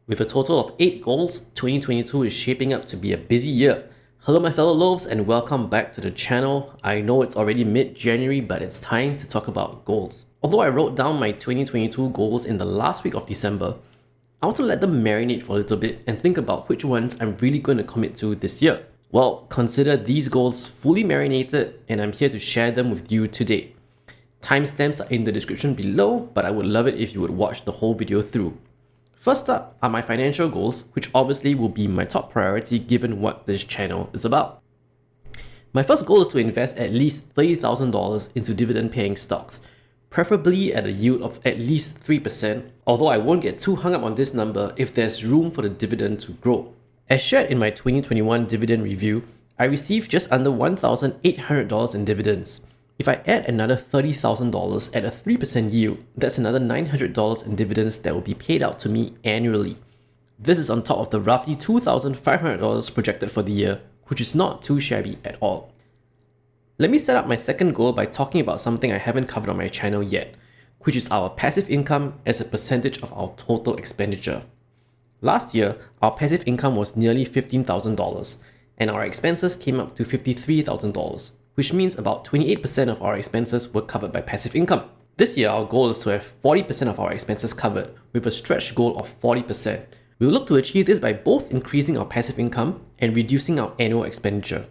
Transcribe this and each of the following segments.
With a total of 8 goals, 2022 is shaping up to be a busy year. Hello my fellow Loaves and welcome back to the channel. I know it's already mid-January, but it's time to talk about goals. Although I wrote down my 2022 goals in the last week of December, I want to let them marinate for a little bit and think about which ones I'm really going to commit to this year. Well, consider these goals fully marinated and I'm here to share them with you today. Timestamps are in the description below, but I would love it if you would watch the whole video through. First up are my financial goals, which obviously will be my top priority given what this channel is about. My first goal is to invest at least $30,000 into dividend-paying stocks, preferably at a yield of at least 3%, although I won't get too hung up on this number if there's room for the dividend to grow. As shared in my 2021 dividend review, I received just under $1,800 in dividends. If I add another $30,000 at a 3% yield, that's another $900 in dividends that will be paid out to me annually. This is on top of the roughly $2,500 projected for the year, which is not too shabby at all. Let me set up my second goal by talking about something I haven't covered on my channel yet, which is our passive income as a percentage of our total expenditure. Last year, our passive income was nearly $15,000, and our expenses came up to $53,000. Which means about 28% of our expenses were covered by passive income. This year, our goal is to have 40% of our expenses covered, with a stretch goal of 40%. We will look to achieve this by both increasing our passive income and reducing our annual expenditure.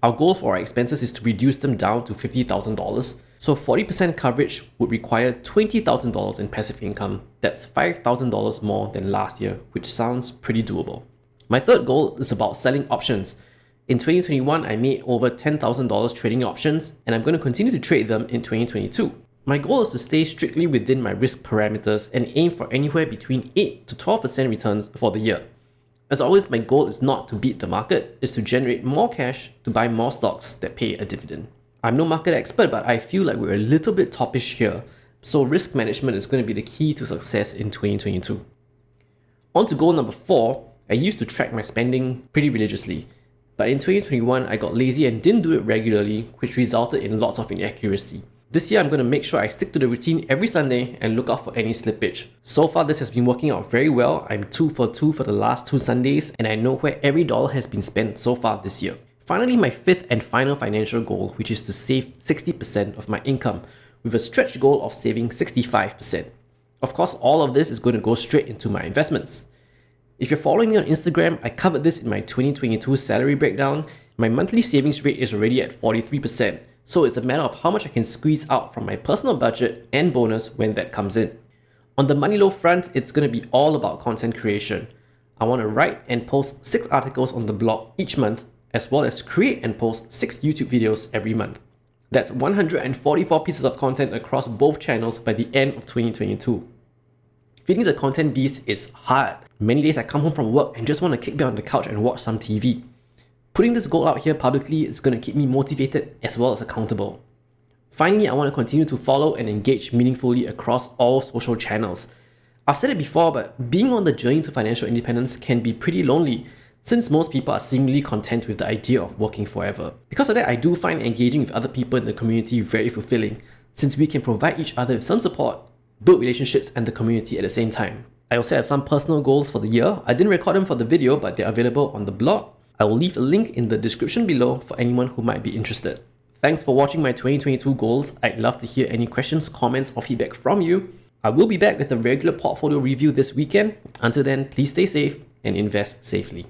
Our goal for our expenses is to reduce them down to $50,000, so 40% coverage would require $20,000 in passive income. That's $5,000 more than last year, which sounds pretty doable. My third goal is about selling options. In 2021, I made over $10,000 trading options, and I'm going to continue to trade them in 2022. My goal is to stay strictly within my risk parameters and aim for anywhere between 8 to 12% returns for the year. As always, my goal is not to beat the market, it's to generate more cash to buy more stocks that pay a dividend. I'm no market expert, but I feel like we're a little bit toppish here, so risk management is going to be the key to success in 2022. On to goal number 4, I used to track my spending pretty religiously. But in 2021, I got lazy and didn't do it regularly, which resulted in lots of inaccuracy. This year, I'm going to make sure I stick to the routine every Sunday and look out for any slippage. So far, this has been working out very well. I'm 2 for 2 for the last 2 Sundays, and I know where every dollar has been spent so far this year. Finally, my fifth and final financial goal, which is to save 60% of my income, with a stretch goal of saving 65%. Of course, all of this is going to go straight into my investments. If you're following me on Instagram, I covered this in my 2022 salary breakdown. My monthly savings rate is already at 43%, so it's a matter of how much I can squeeze out from my personal budget and bonus when that comes in. On the Money Loaf front, it's going to be all about content creation. I want to write and post 6 articles on the blog each month, as well as create and post 6 YouTube videos every month. That's 144 pieces of content across both channels by the end of 2022. Feeding the content beast is hard. Many days I come home from work and just want to kick back on the couch and watch some TV. Putting this goal out here publicly is going to keep me motivated as well as accountable. Finally, I want to continue to follow and engage meaningfully across all social channels. I've said it before, but being on the journey to financial independence can be pretty lonely, since most people are seemingly content with the idea of working forever. Because of that, I do find engaging with other people in the community very fulfilling, since we can provide each other with some support, build relationships and the community at the same time. I also have some personal goals for the year. I didn't record them for the video, but they're available on the blog. I will leave a link in the description below for anyone who might be interested. Thanks for watching my 2022 goals. I'd love to hear any questions, comments or feedback from you. I will be back with a regular portfolio review this weekend. Until then, please stay safe and invest safely.